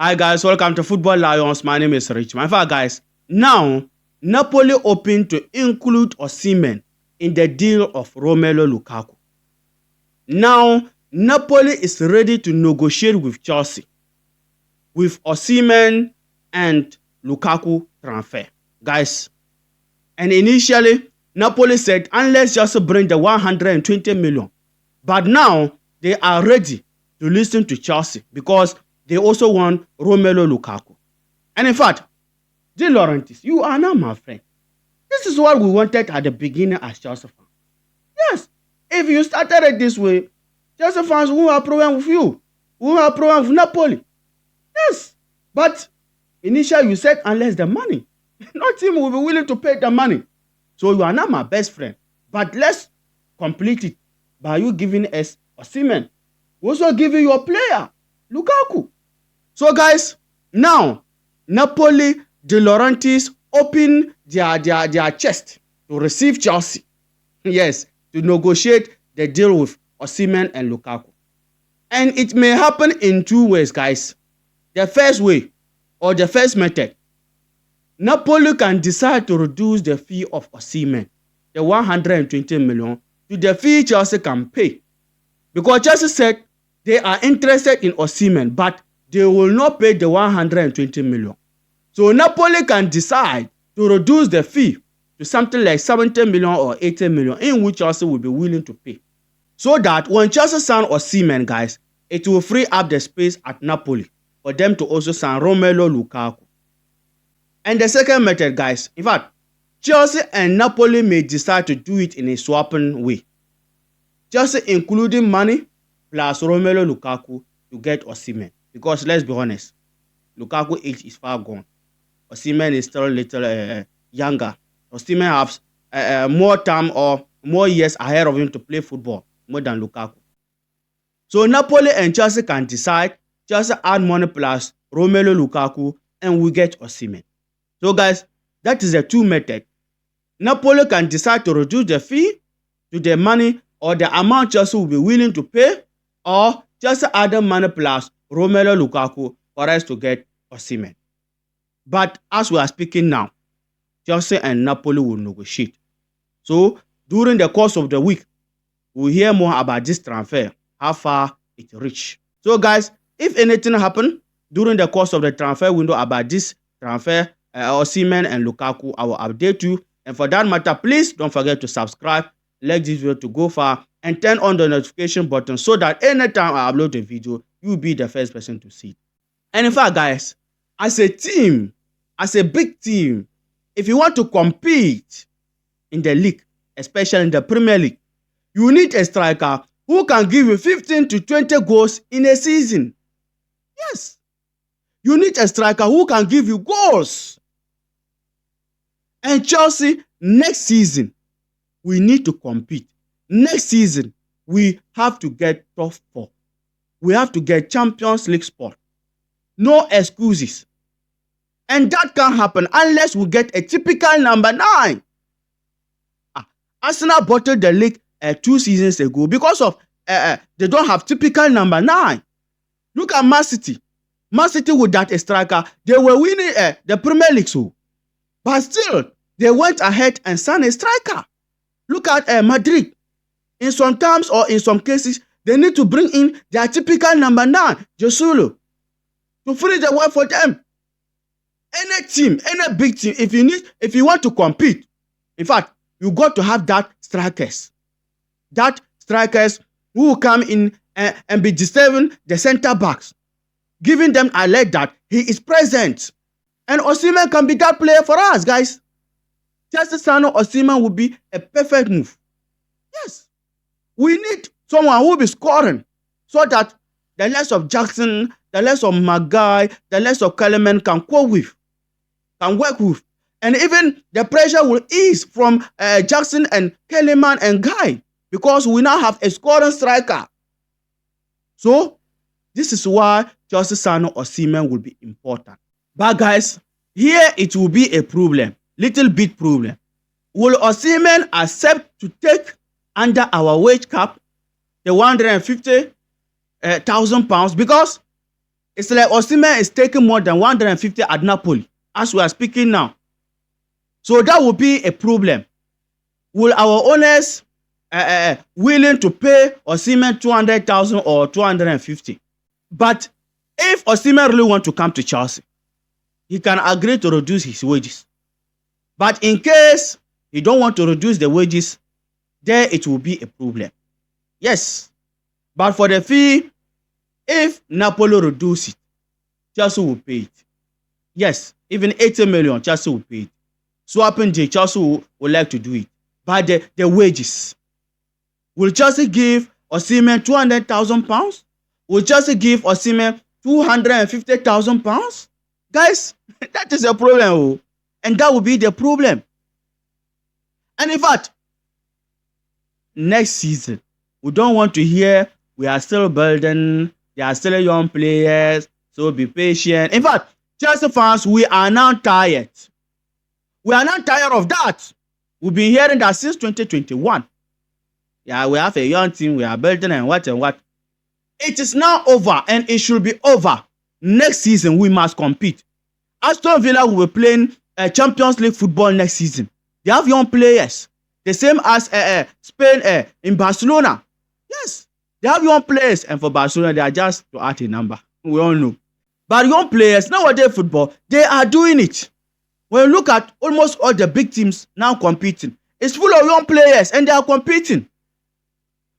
Hi guys, welcome to Football Lions. My name is Rich. My fact guys, now Napoli open to include Osimhen in the deal of Romelu Lukaku. Now Napoli is ready to negotiate with Chelsea with Osimhen and Lukaku transfer. Guys, and initially Napoli said unless Chelsea bring the 120 million, but now they are ready to listen to Chelsea because they also want Romelu Lukaku. And in fact, De Laurentiis, you are now my friend. This is what we wanted at the beginning as Chelsea fans. Yes, if you started it this way, Chelsea fans won't have problem with you. Won't have problem with Napoli. Yes, but initially you said unless the money. No team will be willing to pay the money. So you are not my best friend. But let's complete it by you giving us Osimhen. Also giving your player, Lukaku. So guys, now Napoli, De Laurentiis open their chest to receive Chelsea. Yes, to negotiate the deal with Osimhen and Lukaku. And it may happen in two ways, guys. The first way, or the first method, Napoli can decide to reduce the fee of Osimhen, the 120 million, to the fee Chelsea can pay. Because Chelsea said they are interested in Osimhen, but they will not pay the 120 million. So Napoli can decide to reduce the fee to something like 70 million or 80 million, in which Chelsea will be willing to pay. So that when Chelsea sign Osimhen, guys, it will free up the space at Napoli for them to also sign Romelu Lukaku. And the second method, guys, in fact, Chelsea and Napoli may decide to do it in a swapping way. Chelsea including money plus Romelu Lukaku to get Osimhen. Because let's be honest, Lukaku age is far gone. Osimhen is still a little younger. Osimhen has more time or more years ahead of him to play football more than Lukaku. So Napoli and Chelsea can decide. Chelsea add money plus Romelu Lukaku and we get Osimhen. So guys, that is the two method. Napoli can decide to reduce the fee to the money or the amount Chelsea will be willing to pay, or Chelsea add money plus Romelu Lukaku for us to get Osimhen. But as we are speaking now, Chelsea and Napoli will negotiate. So during the course of the week, we'll hear more about this transfer, how far it reached. So guys, if anything happen during the course of the transfer window about this transfer, Osimhen and Lukaku, I will update you. And for that matter, please don't forget to subscribe, like this video to go far, and turn on the notification button so that anytime I upload a video, you'll be the first person to see it. And in fact, guys, as a team, as a big team, if you want to compete in the league, especially in the Premier League, you need a striker who can give you 15 to 20 goals in a season. Yes. You need a striker who can give you goals. And Chelsea, next season, we need to compete. Next season, we have to get top 4. We have to get Champions League spot. No excuses. And that can't happen unless we get a typical number 9. Arsenal bottled the league 2 seasons ago because of they don't have typical number 9. Look at Man City. Man City without a striker, they were winning the Premier League. So, but still, they went ahead and signed a striker. Look at Madrid. In some times or in some cases, they need to bring in their typical number 9, Josulo, to finish the work for them. Any team, any big team, if you want to compete, in fact, you got to have that strikers. That strikers who will come in and be disturbing the center backs, giving them a leg that he is present. And Osimhen can be that player for us, guys. Chelsea signing Osimhen would be a perfect move. Yes. We need someone who will be scoring so that the less of Jackson, the less of Magai, the less of Kelemen can work with. And even the pressure will ease from Jackson and Kelemen and Guy because we now have a scoring striker. So, this is why Chelsea signing Osimhen will be important. But guys, here it will be a problem. Little bit problem. Will Osimhen accept to take under our wage cap the 150,000 pounds? Because It's like Osimhen is taking more than 150 at Napoli as we are speaking now. So that will be a problem. Will our owners willing to pay Osimhen 200,000 or 250? But if Osimhen really want to come to Chelsea, he can agree to reduce his wages. But in case he don't want to reduce the wages, there it will be a problem. Yes. But for the fee, if Napoli reduce it, Chelsea will pay it. Yes, even 80 million, Chelsea will pay it. Swapping J, Chelsea will like to do it. But the wages, will Chelsea give Osimhen 200,000 pounds? Will Chelsea give Osimhen 250,000 pounds? Guys, that is a problem. And that will be the problem. And in fact, next season, we don't want to hear we are still building, they are still young players, so be patient. In fact, Chelsea fans, we are now tired. We are not tired of that. We've been hearing that since 2021. Yeah, we have a young team, we are building and what and what. It is now over and it should be over. Next season, we must compete. Aston Villa will be playing Champions League football next season. They have young players. The same as Spain in Barcelona. Yes, they have young players. And for Barcelona, they are just to add a number. We all know. But young players, nowadays football, they are doing it. When you look at almost all the big teams now competing, it's full of young players and they are competing.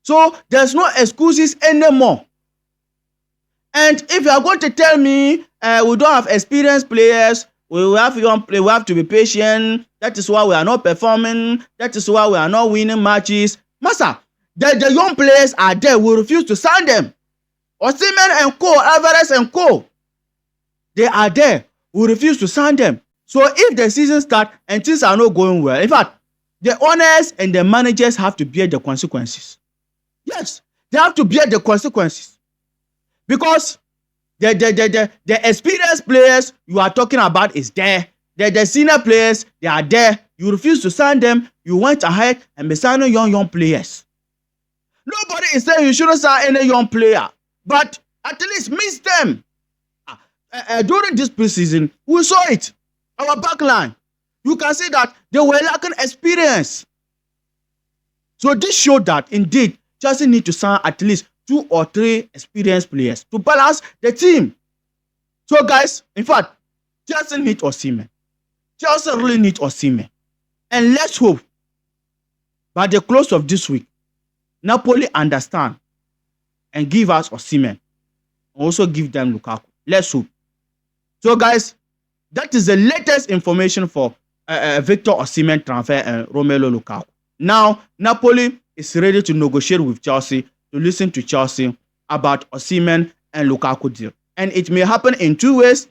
So there's no excuses anymore. And if you are going to tell me we don't have experienced players, we have young players, we have to be patient, that is why we are not performing, that is why we are not winning matches. Master, the young players are there, we refuse to sign them. Osimhen and co, Alvarez and co, they are there, we refuse to sign them. So if the season starts and things are not going well, in fact, the owners and the managers have to bear the consequences. Yes, they have to bear the consequences. Because the experienced players you are talking about is there. The senior players, they are there. You refuse to sign them. You went ahead and be signing young players. Nobody is saying you shouldn't sign any young player. But at least miss them. During this preseason, we saw it. Our backline. You can see that they were lacking experience. So this showed that indeed Chelsea need to sign at least 2 or 3 experienced players to balance the team. So guys, in fact, Chelsea need Osimhen. Chelsea really need Osimhen. And let's hope by the close of this week, Napoli understand and give us Osimhen. Also give them Lukaku. Let's hope. So guys, that is the latest information for Victor Osimhen transfer and Romelu Lukaku. Now, Napoli is ready to negotiate with Chelsea, to listen to Chelsea about Osimhen and Lukaku deal. And it may happen in 2 ways,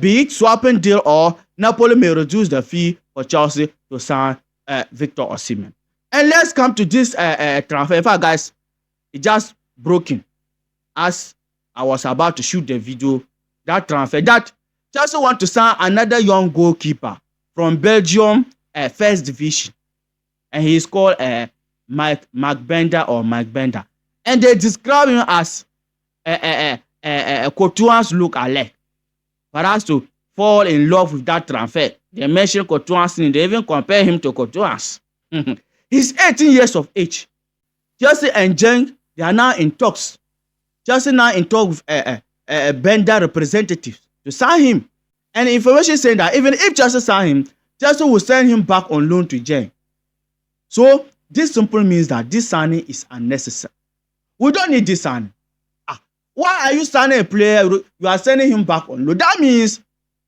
be it swapping deal or Napoli may reduce the fee for Chelsea to sign Victor Osimhen. And let's come to this transfer. In fact, guys, it just broken as I was about to shoot the video. That transfer, that Chelsea want to sign another young goalkeeper from Belgium, first division. And he is called Mike Bender. And they describe him as Courtois look alike. For us to fall in love with that transfer, they mention Courtois and they even compare him to Courtois. He's 18 years of age. Chelsea and Genk, they are now in talks. Chelsea now in talks with Bender representatives to sign him. And information saying that even if Chelsea sign him, Chelsea will send him back on loan to Genk. So this simply means that this signing is unnecessary. We don't need this signing. Why are you signing a player? You are sending him back on loan. That means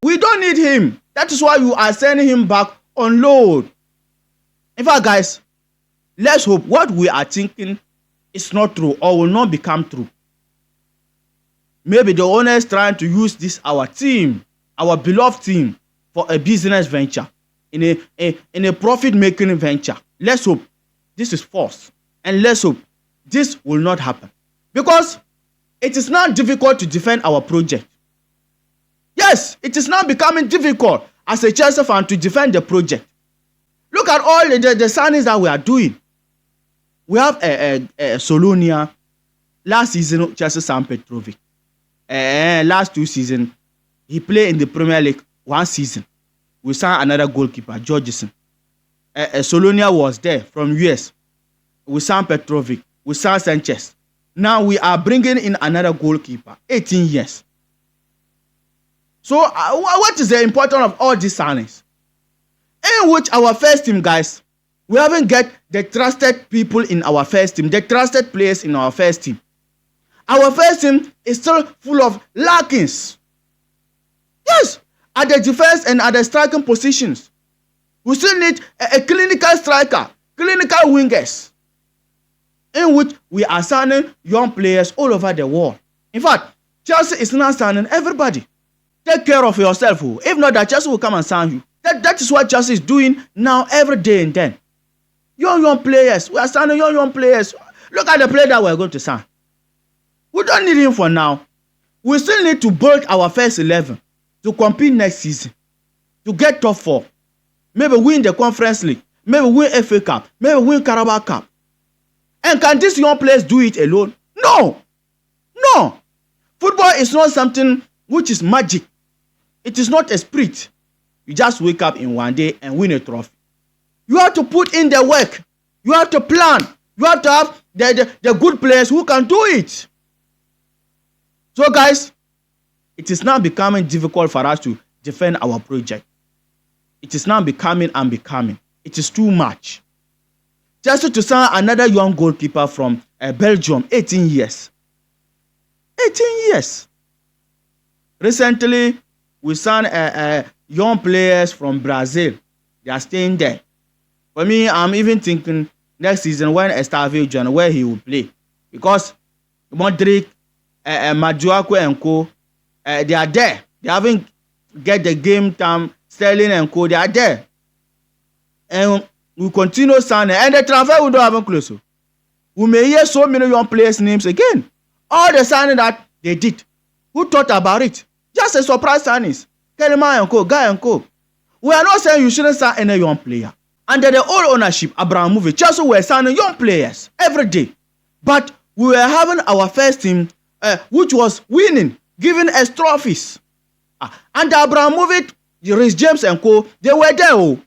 we don't need him. That is why you are sending him back on loan. In fact, guys, let's hope what we are thinking is not true or will not become true. Maybe the owner is trying to use this our team, our beloved team, for a business venture, in a profit-making venture. Let's hope this is false. And let's hope this will not happen. Because it is not difficult to defend our project. Yes, it is now becoming difficult as a Chelsea fan to defend the project. Look at all the signings that we are doing. We have Solonia. Last season, Chelsea signed Petrovic. last 2 seasons. He played in the Premier League 1 season. We signed another goalkeeper, Georgeson. Solonia was there from US. We signed Petrovic. We signed Sanchez. Now we are bringing in another goalkeeper, 18 years. So what is the importance of all these signings? In which our first team, guys, we haven't got the trusted people in our first team, the trusted players in our first team. Our first team is still full of lackings. Yes, at the defense and at the striking positions. We still need a clinical striker, clinical wingers, in which we are signing young players all over the world. In fact, Chelsea is now signing everybody. Take care of yourself. If not, that Chelsea will come and sign you. That is what Chelsea is doing now every day and then. Young players. We are signing young players. Look at the player that we are going to sign. We don't need him for now. We still need to build our first 11 to compete next season, to get top 4. Maybe win the Conference League. Maybe win FA Cup. Maybe win Carabao Cup. And can these young players do it alone? No. No. Football is not something which is magic. It is not a spirit. You just wake up in one day and win a trophy. You have to put in the work. You have to plan. You have to have the good players who can do it. So guys, it is now becoming difficult for us to defend our project. It is now becoming unbecoming. It is too much. Just to sign another young goalkeeper from Belgium, 18 years. 18 years. Recently, we signed young players from Brazil. They are staying there. For me, I'm even thinking next season when Estevao joins, where he will play. Because Modric, Maduako and co, they are there. They haven't get the game time. Sterling and co, they are there. And we continue signing. And the transfer we don't have a close. We may hear so many young players' names again. All the signing that they did. Who thought about it? Just a surprise signings. Kelema and co, Guy and co. We are not saying you shouldn't sign any young player. Under the old ownership, Abramovich, Chelsea were signing young players every day. But we were having our first team, which was winning, giving us trophies. Under Abramovich, Rhys James and co, they were there.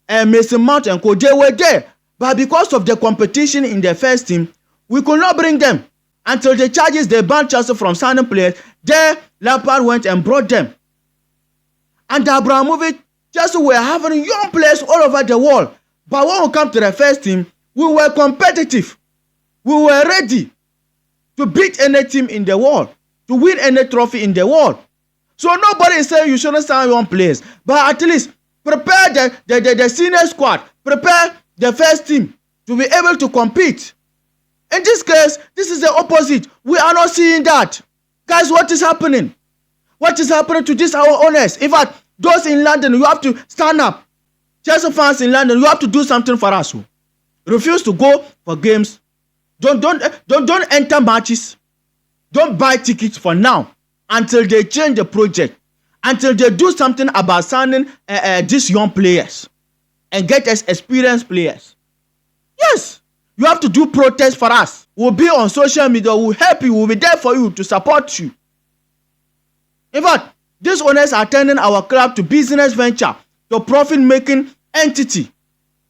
And Mason Mount and co, they were there. But because of the competition in the first team, we could not bring them. Until the charges they banned Chelsea from signing players, there Lampard went and brought them. Under Abramovich, Chelsea were having young players all over the world. But when we come to the first team, we were competitive. We were ready to beat any team in the world, to win any trophy in the world. So nobody is saying you shouldn't sign young players. But at least prepare the senior squad. Prepare the first team to be able to compete. In this case, this is the opposite. We are not seeing that. Guys, what is happening? What is happening to this our owners? In fact, those in London, you have to stand up. Chelsea fans in London, you have to do something for us. Refuse to go for games. Don't enter matches. Don't buy tickets for now until they change the project. Until they do something about signing these young players and get us experienced players. Yes, you have to do protests for us. We'll be on social media. We'll help you. We'll be there for you to support you. In fact, these owners are turning our club to business venture, to profit-making entity.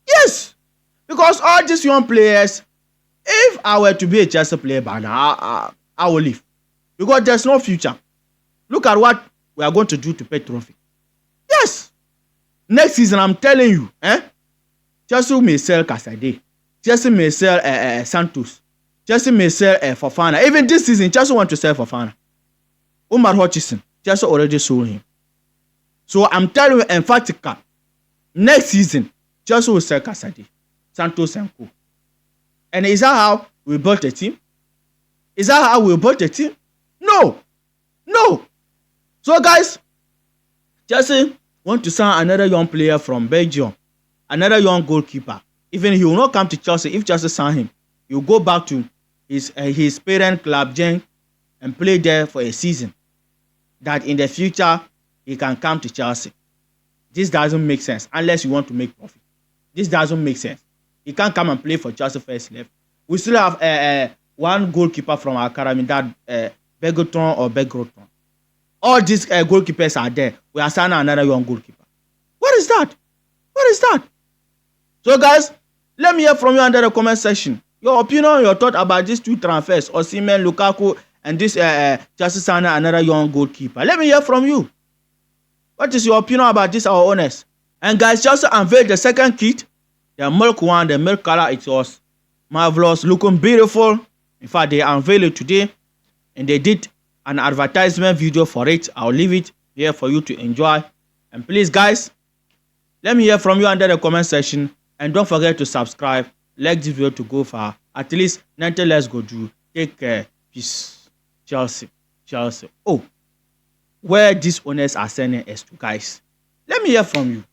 Yes, because all these young players, if I were to be a Chelsea player by now, I will leave. Because there's no future. Look at what we are going to do to Petrovic. Yes. Next season, I'm telling you, Chelsea may sell Casade. Chelsea may sell Santos. Chelsea may sell Fofana. Even this season, Chelsea want to sell Fofana. Umar Hutchinson, Chelsea already sold him. So I'm telling you emphatically, next season, Chelsea will sell Casade, Santos and co. And is that how we built a team? Is that how we built a team? No. No. So guys, Chelsea want to sign another young player from Belgium, another young goalkeeper. Even he will not come to Chelsea if Chelsea sign him. He will go back to his parent club, Genk, and play there for a season. That in the future, he can come to Chelsea. This doesn't make sense unless you want to make profit. This doesn't make sense. He can't come and play for Chelsea first level. We still have one goalkeeper from our academy, that Begoton or Begroton. All these goalkeepers are there. We are signing another young goalkeeper. What is that? What is that? So guys, let me hear from you under the comment section. Your opinion, your thought about these two transfers, Osimhen, Lukaku, and this Chelsea signing another young goalkeeper. Let me hear from you. What is your opinion about this, our owners? And guys, Chelsea unveiled the second kit, the milk one, the milk color. It was marvelous, looking beautiful. In fact, they unveiled it today, and they did an advertisement video for it. I'll leave it here for you to enjoy. And please, guys, let me hear from you under the comment section. And don't forget to subscribe. Like this video to go far. At least 90 let's go do. Take care. Peace. Chelsea. Chelsea. Oh, where these owners are sending us to, guys. Let me hear from you.